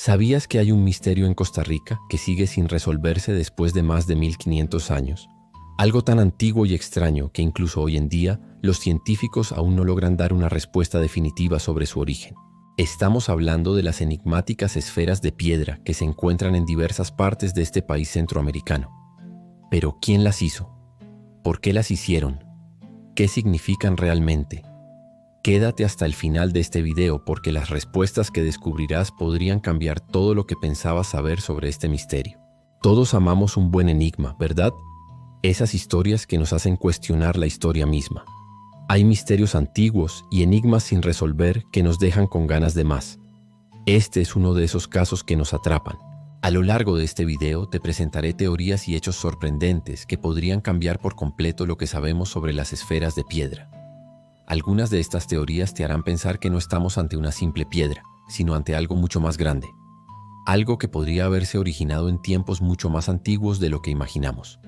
¿Sabías que hay un misterio en Costa Rica que sigue sin resolverse después de más de 1500 años? Algo tan antiguo y extraño que incluso hoy en día los científicos aún no logran dar una respuesta definitiva sobre su origen. Estamos hablando de las enigmáticas esferas de piedra que se encuentran en diversas partes de este país centroamericano. Pero ¿quién las hizo? ¿Por qué las hicieron? ¿Qué significan realmente? Quédate hasta el final de este video porque las respuestas que descubrirás podrían cambiar todo lo que pensabas saber sobre este misterio. Todos amamos un buen enigma, ¿verdad? Esas historias que nos hacen cuestionar la historia misma. Hay misterios antiguos y enigmas sin resolver que nos dejan con ganas de más. Este es uno de esos casos que nos atrapan. A lo largo de este video te presentaré teorías y hechos sorprendentes que podrían cambiar por completo lo que sabemos sobre las esferas de piedra. Algunas de estas teorías te harán pensar que no estamos ante una simple piedra, sino ante algo mucho más grande. Algo que podría haberse originado en tiempos mucho más antiguos de lo que imaginamos.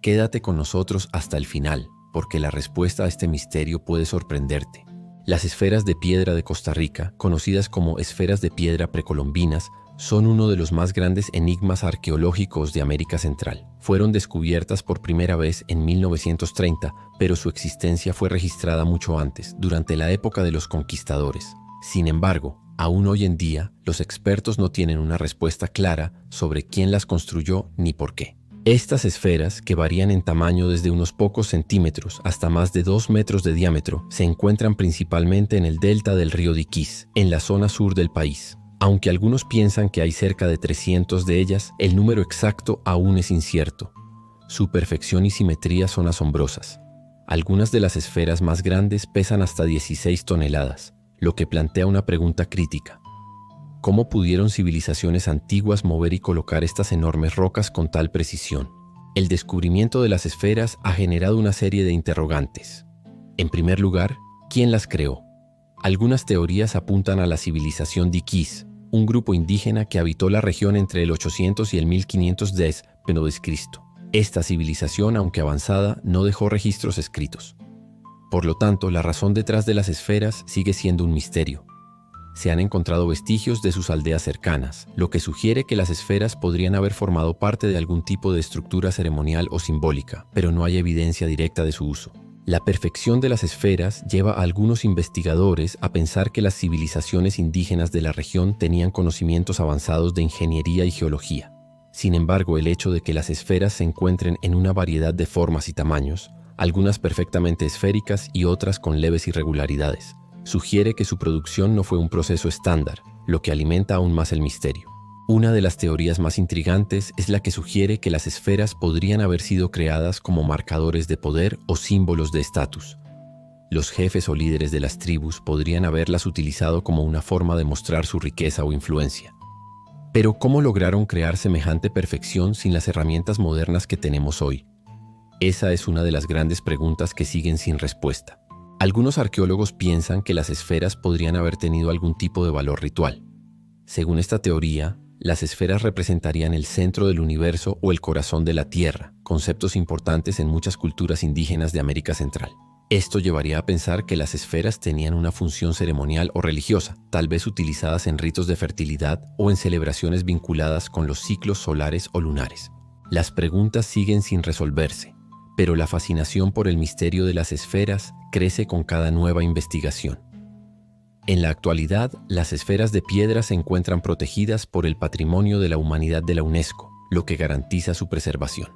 Quédate con nosotros hasta el final, porque la respuesta a este misterio puede sorprenderte. Las esferas de piedra de Costa Rica, conocidas como esferas de piedra precolombinas, son uno de los más grandes enigmas arqueológicos de América Central. Fueron descubiertas por primera vez en 1930, pero su existencia fue registrada mucho antes, durante la época de los conquistadores. Sin embargo, aún hoy en día, los expertos no tienen una respuesta clara sobre quién las construyó ni por qué. Estas esferas, que varían en tamaño desde unos pocos centímetros hasta más de 2 metros de diámetro, se encuentran principalmente en el delta del río Diquís, en la zona sur del país. Aunque algunos piensan que hay cerca de 300 de ellas, el número exacto aún es incierto. Su perfección y simetría son asombrosas. Algunas de las esferas más grandes pesan hasta 16 toneladas, lo que plantea una pregunta crítica. ¿Cómo pudieron civilizaciones antiguas mover y colocar estas enormes rocas con tal precisión? El descubrimiento de las esferas ha generado una serie de interrogantes. En primer lugar, ¿quién las creó? Algunas teorías apuntan a la civilización Diquís, un grupo indígena que habitó la región entre el 800 y el 1500 d.C. Esta civilización, aunque avanzada, no dejó registros escritos. Por lo tanto, la razón detrás de las esferas sigue siendo un misterio. Se han encontrado vestigios de sus aldeas cercanas, lo que sugiere que las esferas podrían haber formado parte de algún tipo de estructura ceremonial o simbólica, pero no hay evidencia directa de su uso. La perfección de las esferas lleva a algunos investigadores a pensar que las civilizaciones indígenas de la región tenían conocimientos avanzados de ingeniería y geología. Sin embargo, el hecho de que las esferas se encuentren en una variedad de formas y tamaños, algunas perfectamente esféricas y otras con leves irregularidades, sugiere que su producción no fue un proceso estándar, lo que alimenta aún más el misterio. Una de las teorías más intrigantes es la que sugiere que las esferas podrían haber sido creadas como marcadores de poder o símbolos de estatus. Los jefes o líderes de las tribus podrían haberlas utilizado como una forma de mostrar su riqueza o influencia. Pero ¿cómo lograron crear semejante perfección sin las herramientas modernas que tenemos hoy? Esa es una de las grandes preguntas que siguen sin respuesta. Algunos arqueólogos piensan que las esferas podrían haber tenido algún tipo de valor ritual. Según esta teoría, las esferas representarían el centro del universo o el corazón de la Tierra, conceptos importantes en muchas culturas indígenas de América Central. Esto llevaría a pensar que las esferas tenían una función ceremonial o religiosa, tal vez utilizadas en ritos de fertilidad o en celebraciones vinculadas con los ciclos solares o lunares. Las preguntas siguen sin resolverse, pero la fascinación por el misterio de las esferas crece con cada nueva investigación. En la actualidad, las esferas de piedra se encuentran protegidas por el Patrimonio de la Humanidad de la UNESCO, lo que garantiza su preservación.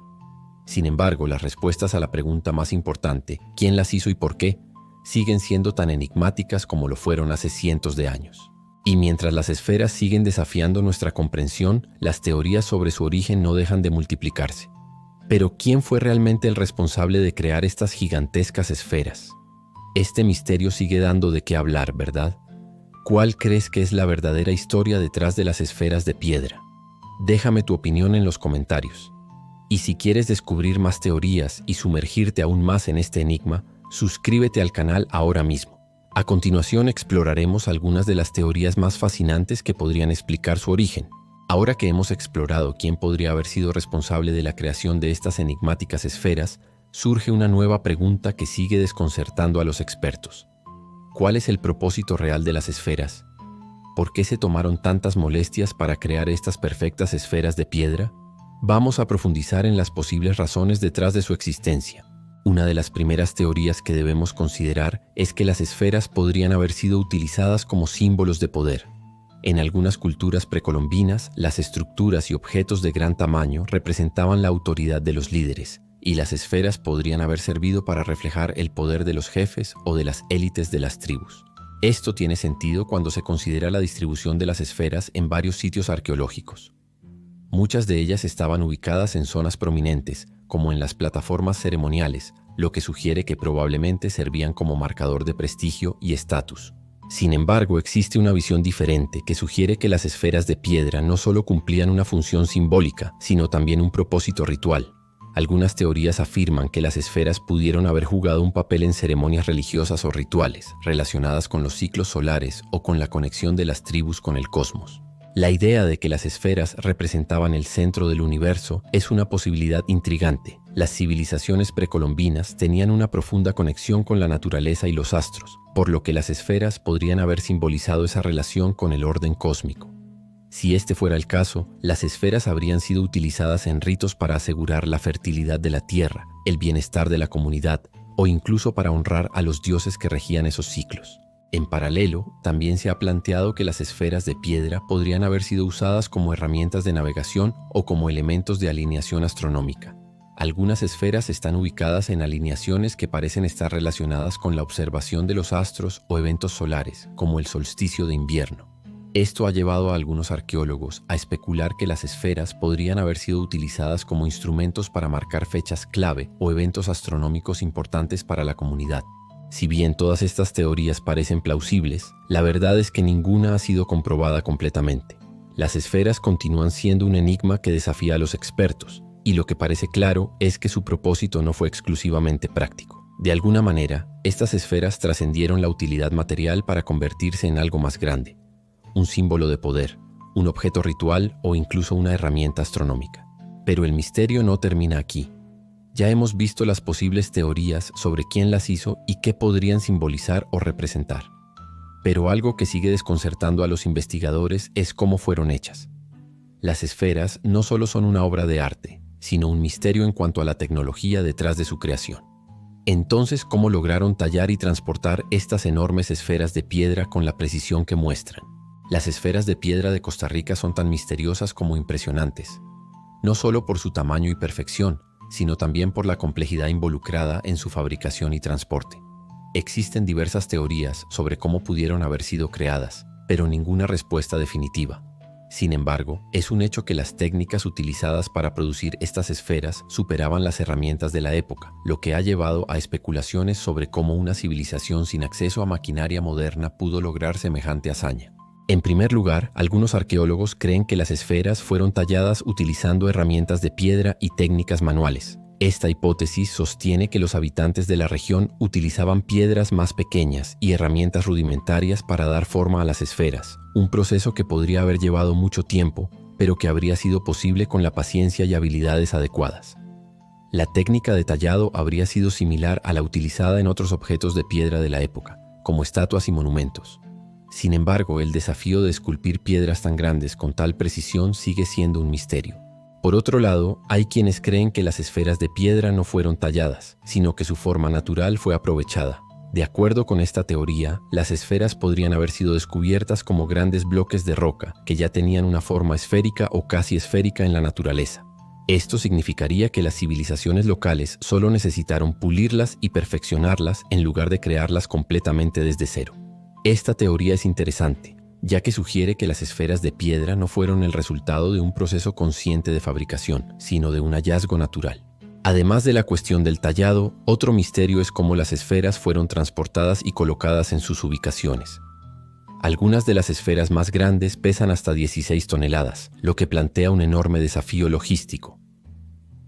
Sin embargo, las respuestas a la pregunta más importante, ¿quién las hizo y por qué?, siguen siendo tan enigmáticas como lo fueron hace cientos de años. Y mientras las esferas siguen desafiando nuestra comprensión, las teorías sobre su origen no dejan de multiplicarse. Pero ¿quién fue realmente el responsable de crear estas gigantescas esferas? Este misterio sigue dando de qué hablar, ¿verdad? ¿Cuál crees que es la verdadera historia detrás de las esferas de piedra? Déjame tu opinión en los comentarios. Y si quieres descubrir más teorías y sumergirte aún más en este enigma, suscríbete al canal ahora mismo. A continuación exploraremos algunas de las teorías más fascinantes que podrían explicar su origen. Ahora que hemos explorado quién podría haber sido responsable de la creación de estas enigmáticas esferas, surge una nueva pregunta que sigue desconcertando a los expertos. ¿Cuál es el propósito real de las esferas? ¿Por qué se tomaron tantas molestias para crear estas perfectas esferas de piedra? Vamos a profundizar en las posibles razones detrás de su existencia. Una de las primeras teorías que debemos considerar es que las esferas podrían haber sido utilizadas como símbolos de poder. En algunas culturas precolombinas, las estructuras y objetos de gran tamaño representaban la autoridad de los líderes, y las esferas podrían haber servido para reflejar el poder de los jefes o de las élites de las tribus. Esto tiene sentido cuando se considera la distribución de las esferas en varios sitios arqueológicos. Muchas de ellas estaban ubicadas en zonas prominentes, como en las plataformas ceremoniales, lo que sugiere que probablemente servían como marcador de prestigio y estatus. Sin embargo, existe una visión diferente que sugiere que las esferas de piedra no solo cumplían una función simbólica, sino también un propósito ritual. Algunas teorías afirman que las esferas pudieron haber jugado un papel en ceremonias religiosas o rituales, relacionadas con los ciclos solares o con la conexión de las tribus con el cosmos. La idea de que las esferas representaban el centro del universo es una posibilidad intrigante. Las civilizaciones precolombinas tenían una profunda conexión con la naturaleza y los astros, por lo que las esferas podrían haber simbolizado esa relación con el orden cósmico. Si este fuera el caso, las esferas habrían sido utilizadas en ritos para asegurar la fertilidad de la tierra, el bienestar de la comunidad o incluso para honrar a los dioses que regían esos ciclos. En paralelo, también se ha planteado que las esferas de piedra podrían haber sido usadas como herramientas de navegación o como elementos de alineación astronómica. Algunas esferas están ubicadas en alineaciones que parecen estar relacionadas con la observación de los astros o eventos solares, como el solsticio de invierno. Esto ha llevado a algunos arqueólogos a especular que las esferas podrían haber sido utilizadas como instrumentos para marcar fechas clave o eventos astronómicos importantes para la comunidad. Si bien todas estas teorías parecen plausibles, la verdad es que ninguna ha sido comprobada completamente. Las esferas continúan siendo un enigma que desafía a los expertos, y lo que parece claro es que su propósito no fue exclusivamente práctico. De alguna manera, estas esferas trascendieron la utilidad material para convertirse en algo más grande. Un símbolo de poder, un objeto ritual o incluso una herramienta astronómica. Pero el misterio no termina aquí. Ya hemos visto las posibles teorías sobre quién las hizo y qué podrían simbolizar o representar. Pero algo que sigue desconcertando a los investigadores es cómo fueron hechas. Las esferas no solo son una obra de arte, sino un misterio en cuanto a la tecnología detrás de su creación. Entonces, ¿cómo lograron tallar y transportar estas enormes esferas de piedra con la precisión que muestran? Las esferas de piedra de Costa Rica son tan misteriosas como impresionantes, no solo por su tamaño y perfección, sino también por la complejidad involucrada en su fabricación y transporte. Existen diversas teorías sobre cómo pudieron haber sido creadas, pero ninguna respuesta definitiva. Sin embargo, es un hecho que las técnicas utilizadas para producir estas esferas superaban las herramientas de la época, lo que ha llevado a especulaciones sobre cómo una civilización sin acceso a maquinaria moderna pudo lograr semejante hazaña. En primer lugar, algunos arqueólogos creen que las esferas fueron talladas utilizando herramientas de piedra y técnicas manuales. Esta hipótesis sostiene que los habitantes de la región utilizaban piedras más pequeñas y herramientas rudimentarias para dar forma a las esferas, un proceso que podría haber llevado mucho tiempo, pero que habría sido posible con la paciencia y habilidades adecuadas. La técnica de tallado habría sido similar a la utilizada en otros objetos de piedra de la época, como estatuas y monumentos. Sin embargo, el desafío de esculpir piedras tan grandes con tal precisión sigue siendo un misterio. Por otro lado, hay quienes creen que las esferas de piedra no fueron talladas, sino que su forma natural fue aprovechada. De acuerdo con esta teoría, las esferas podrían haber sido descubiertas como grandes bloques de roca que ya tenían una forma esférica o casi esférica en la naturaleza. Esto significaría que las civilizaciones locales solo necesitaron pulirlas y perfeccionarlas en lugar de crearlas completamente desde cero. Esta teoría es interesante, ya que sugiere que las esferas de piedra no fueron el resultado de un proceso consciente de fabricación, sino de un hallazgo natural. Además de la cuestión del tallado, otro misterio es cómo las esferas fueron transportadas y colocadas en sus ubicaciones. Algunas de las esferas más grandes pesan hasta 16 toneladas, lo que plantea un enorme desafío logístico.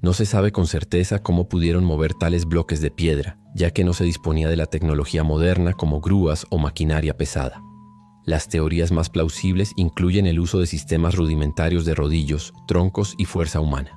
No se sabe con certeza cómo pudieron mover tales bloques de piedra, ya que no se disponía de la tecnología moderna como grúas o maquinaria pesada. Las teorías más plausibles incluyen el uso de sistemas rudimentarios de rodillos, troncos y fuerza humana.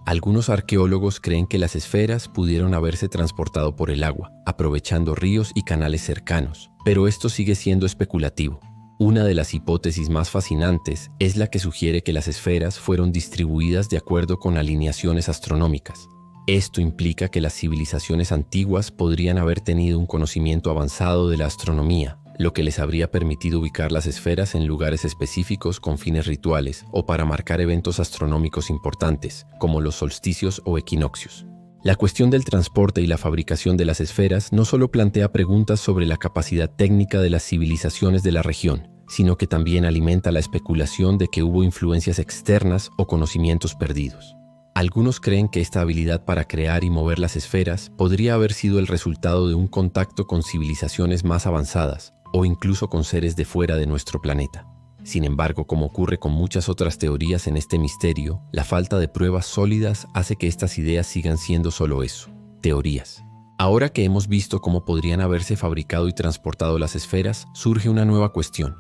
Algunos arqueólogos creen que las esferas pudieron haberse transportado por el agua, aprovechando ríos y canales cercanos, pero esto sigue siendo especulativo. Una de las hipótesis más fascinantes es la que sugiere que las esferas fueron distribuidas de acuerdo con alineaciones astronómicas. Esto implica que las civilizaciones antiguas podrían haber tenido un conocimiento avanzado de la astronomía, lo que les habría permitido ubicar las esferas en lugares específicos con fines rituales o para marcar eventos astronómicos importantes, como los solsticios o equinoccios. La cuestión del transporte y la fabricación de las esferas no solo plantea preguntas sobre la capacidad técnica de las civilizaciones de la región, sino que también alimenta la especulación de que hubo influencias externas o conocimientos perdidos. Algunos creen que esta habilidad para crear y mover las esferas podría haber sido el resultado de un contacto con civilizaciones más avanzadas o incluso con seres de fuera de nuestro planeta. Sin embargo, como ocurre con muchas otras teorías en este misterio, la falta de pruebas sólidas hace que estas ideas sigan siendo solo eso, teorías. Ahora que hemos visto cómo podrían haberse fabricado y transportado las esferas, surge una nueva cuestión.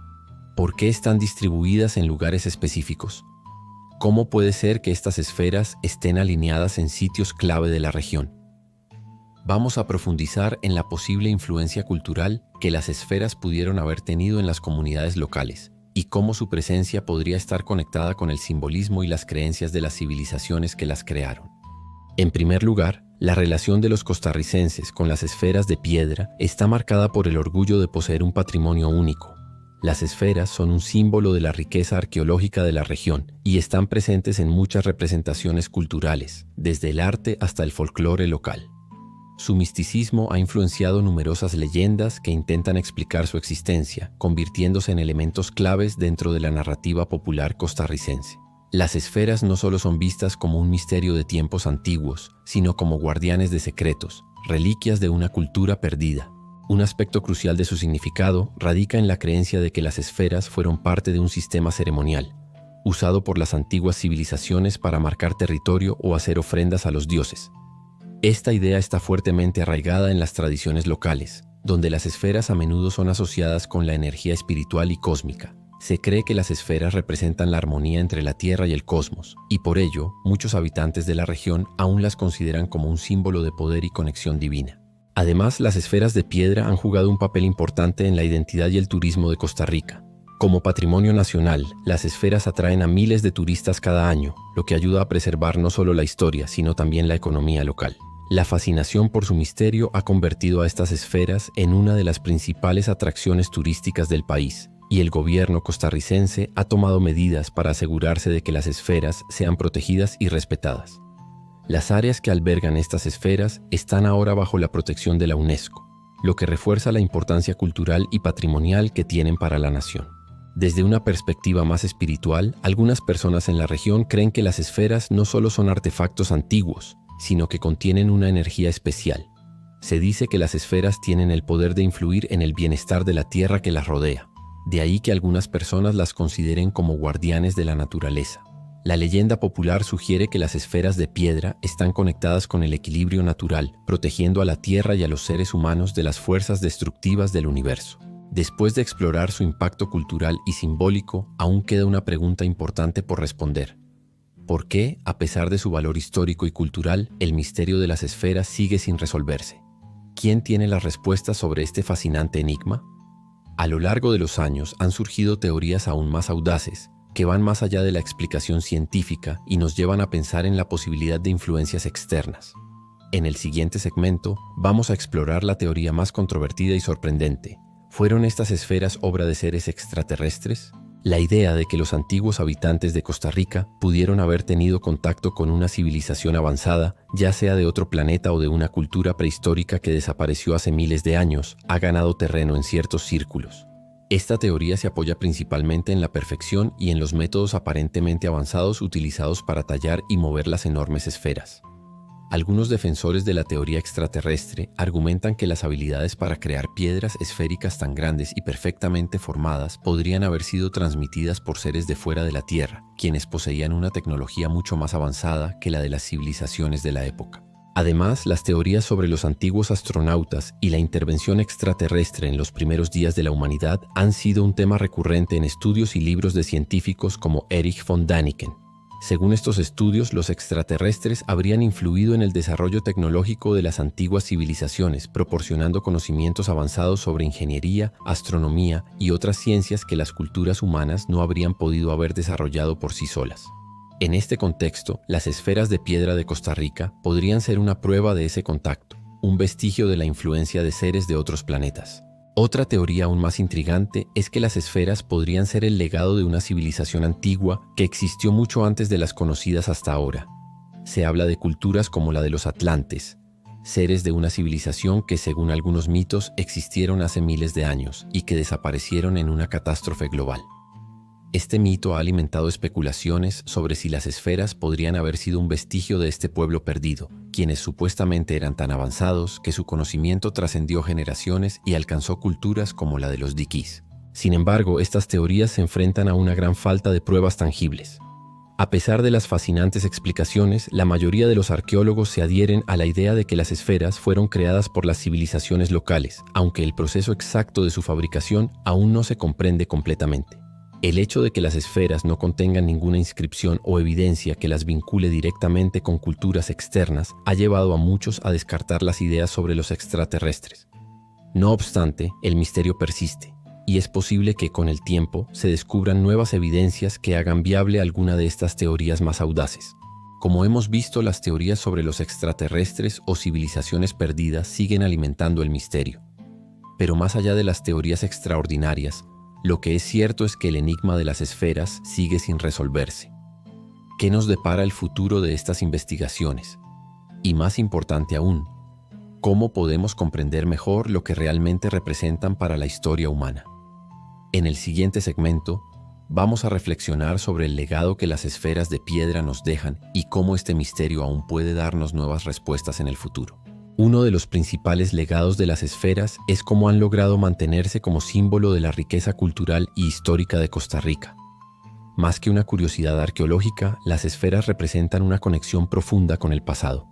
¿Por qué están distribuidas en lugares específicos? ¿Cómo puede ser que estas esferas estén alineadas en sitios clave de la región? Vamos a profundizar en la posible influencia cultural que las esferas pudieron haber tenido en las comunidades locales y cómo su presencia podría estar conectada con el simbolismo y las creencias de las civilizaciones que las crearon. En primer lugar, la relación de los costarricenses con las esferas de piedra está marcada por el orgullo de poseer un patrimonio único. Las esferas son un símbolo de la riqueza arqueológica de la región y están presentes en muchas representaciones culturales, desde el arte hasta el folclore local. Su misticismo ha influenciado numerosas leyendas que intentan explicar su existencia, convirtiéndose en elementos claves dentro de la narrativa popular costarricense. Las esferas no solo son vistas como un misterio de tiempos antiguos, sino como guardianes de secretos, reliquias de una cultura perdida. Un aspecto crucial de su significado radica en la creencia de que las esferas fueron parte de un sistema ceremonial, usado por las antiguas civilizaciones para marcar territorio o hacer ofrendas a los dioses. Esta idea está fuertemente arraigada en las tradiciones locales, donde las esferas a menudo son asociadas con la energía espiritual y cósmica. Se cree que las esferas representan la armonía entre la Tierra y el cosmos, y por ello, muchos habitantes de la región aún las consideran como un símbolo de poder y conexión divina. Además, las esferas de piedra han jugado un papel importante en la identidad y el turismo de Costa Rica. Como patrimonio nacional, las esferas atraen a miles de turistas cada año, lo que ayuda a preservar no solo la historia, sino también la economía local. La fascinación por su misterio ha convertido a estas esferas en una de las principales atracciones turísticas del país, y el gobierno costarricense ha tomado medidas para asegurarse de que las esferas sean protegidas y respetadas. Las áreas que albergan estas esferas están ahora bajo la protección de la UNESCO, lo que refuerza la importancia cultural y patrimonial que tienen para la nación. Desde una perspectiva más espiritual, algunas personas en la región creen que las esferas no solo son artefactos antiguos, sino que contienen una energía especial. Se dice que las esferas tienen el poder de influir en el bienestar de la tierra que las rodea. De ahí que algunas personas las consideren como guardianes de la naturaleza. La leyenda popular sugiere que las esferas de piedra están conectadas con el equilibrio natural, protegiendo a la tierra y a los seres humanos de las fuerzas destructivas del universo. Después de explorar su impacto cultural y simbólico, aún queda una pregunta importante por responder. ¿Por qué, a pesar de su valor histórico y cultural, el misterio de las esferas sigue sin resolverse? ¿Quién tiene las respuestas sobre este fascinante enigma? A lo largo de los años han surgido teorías aún más audaces, que van más allá de la explicación científica y nos llevan a pensar en la posibilidad de influencias externas. En el siguiente segmento, vamos a explorar la teoría más controvertida y sorprendente. ¿Fueron estas esferas obra de seres extraterrestres? La idea de que los antiguos habitantes de Costa Rica pudieron haber tenido contacto con una civilización avanzada, ya sea de otro planeta o de una cultura prehistórica que desapareció hace miles de años, ha ganado terreno en ciertos círculos. Esta teoría se apoya principalmente en la perfección y en los métodos aparentemente avanzados utilizados para tallar y mover las enormes esferas. Algunos defensores de la teoría extraterrestre argumentan que las habilidades para crear piedras esféricas tan grandes y perfectamente formadas podrían haber sido transmitidas por seres de fuera de la Tierra, quienes poseían una tecnología mucho más avanzada que la de las civilizaciones de la época. Además, las teorías sobre los antiguos astronautas y la intervención extraterrestre en los primeros días de la humanidad han sido un tema recurrente en estudios y libros de científicos como Erich von Däniken. Según estos estudios, los extraterrestres habrían influido en el desarrollo tecnológico de las antiguas civilizaciones, proporcionando conocimientos avanzados sobre ingeniería, astronomía y otras ciencias que las culturas humanas no habrían podido haber desarrollado por sí solas. En este contexto, las esferas de piedra de Costa Rica podrían ser una prueba de ese contacto, un vestigio de la influencia de seres de otros planetas. Otra teoría aún más intrigante es que las esferas podrían ser el legado de una civilización antigua que existió mucho antes de las conocidas hasta ahora. Se habla de culturas como la de los atlantes, seres de una civilización que, según algunos mitos, existieron hace miles de años y que desaparecieron en una catástrofe global. Este mito ha alimentado especulaciones sobre si las esferas podrían haber sido un vestigio de este pueblo perdido, quienes supuestamente eran tan avanzados que su conocimiento trascendió generaciones y alcanzó culturas como la de los diquís. Sin embargo, estas teorías se enfrentan a una gran falta de pruebas tangibles. A pesar de las fascinantes explicaciones, la mayoría de los arqueólogos se adhieren a la idea de que las esferas fueron creadas por las civilizaciones locales, aunque el proceso exacto de su fabricación aún no se comprende completamente. El hecho de que las esferas no contengan ninguna inscripción o evidencia que las vincule directamente con culturas externas ha llevado a muchos a descartar las ideas sobre los extraterrestres. No obstante, el misterio persiste, y es posible que con el tiempo se descubran nuevas evidencias que hagan viable alguna de estas teorías más audaces. Como hemos visto, las teorías sobre los extraterrestres o civilizaciones perdidas siguen alimentando el misterio. Pero más allá de las teorías extraordinarias, lo que es cierto es que el enigma de las esferas sigue sin resolverse. ¿Qué nos depara el futuro de estas investigaciones? Y más importante aún, ¿cómo podemos comprender mejor lo que realmente representan para la historia humana? En el siguiente segmento, vamos a reflexionar sobre el legado que las esferas de piedra nos dejan y cómo este misterio aún puede darnos nuevas respuestas en el futuro. Uno de los principales legados de las esferas es cómo han logrado mantenerse como símbolo de la riqueza cultural y histórica de Costa Rica. Más que una curiosidad arqueológica, las esferas representan una conexión profunda con el pasado.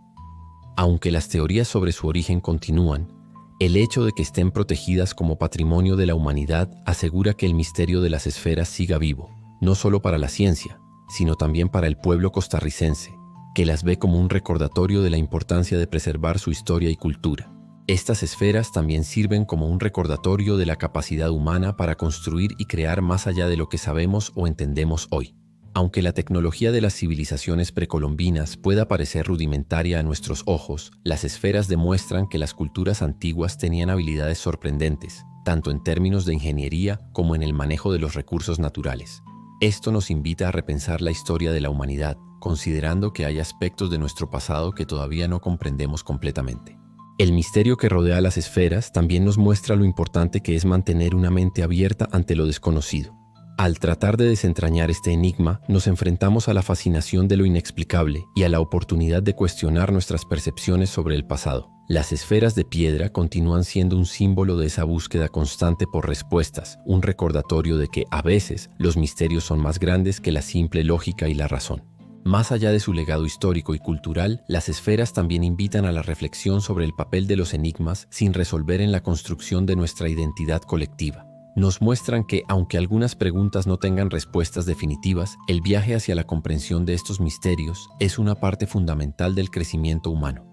Aunque las teorías sobre su origen continúan, el hecho de que estén protegidas como patrimonio de la humanidad asegura que el misterio de las esferas siga vivo, no solo para la ciencia, sino también para el pueblo costarricense, que las ve como un recordatorio de la importancia de preservar su historia y cultura. Estas esferas también sirven como un recordatorio de la capacidad humana para construir y crear más allá de lo que sabemos o entendemos hoy. Aunque la tecnología de las civilizaciones precolombinas pueda parecer rudimentaria a nuestros ojos, las esferas demuestran que las culturas antiguas tenían habilidades sorprendentes, tanto en términos de ingeniería como en el manejo de los recursos naturales. Esto nos invita a repensar la historia de la humanidad, considerando que hay aspectos de nuestro pasado que todavía no comprendemos completamente. El misterio que rodea las esferas también nos muestra lo importante que es mantener una mente abierta ante lo desconocido. Al tratar de desentrañar este enigma, nos enfrentamos a la fascinación de lo inexplicable y a la oportunidad de cuestionar nuestras percepciones sobre el pasado. Las esferas de piedra continúan siendo un símbolo de esa búsqueda constante por respuestas, un recordatorio de que, a veces, los misterios son más grandes que la simple lógica y la razón. Más allá de su legado histórico y cultural, las esferas también invitan a la reflexión sobre el papel de los enigmas sin resolver en la construcción de nuestra identidad colectiva. Nos muestran que, aunque algunas preguntas no tengan respuestas definitivas, el viaje hacia la comprensión de estos misterios es una parte fundamental del crecimiento humano.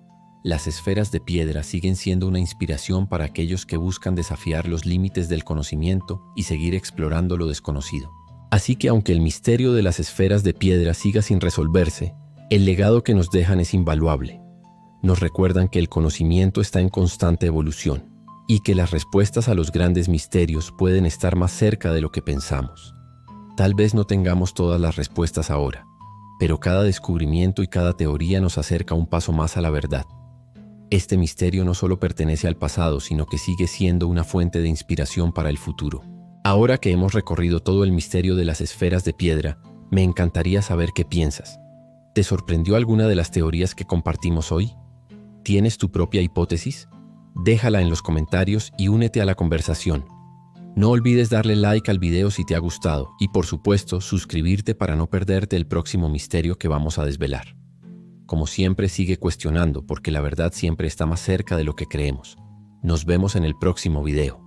Las esferas de piedra siguen siendo una inspiración para aquellos que buscan desafiar los límites del conocimiento y seguir explorando lo desconocido. Así que aunque el misterio de las esferas de piedra siga sin resolverse, el legado que nos dejan es invaluable. Nos recuerdan que el conocimiento está en constante evolución y que las respuestas a los grandes misterios pueden estar más cerca de lo que pensamos. Tal vez no tengamos todas las respuestas ahora, pero cada descubrimiento y cada teoría nos acerca un paso más a la verdad. Este misterio no solo pertenece al pasado, sino que sigue siendo una fuente de inspiración para el futuro. Ahora que hemos recorrido todo el misterio de las esferas de piedra, me encantaría saber qué piensas. ¿Te sorprendió alguna de las teorías que compartimos hoy? ¿Tienes tu propia hipótesis? Déjala en los comentarios y únete a la conversación. No olvides darle like al video si te ha gustado y, por supuesto, suscribirte para no perderte el próximo misterio que vamos a desvelar. Como siempre, sigue cuestionando porque la verdad siempre está más cerca de lo que creemos. Nos vemos en el próximo video.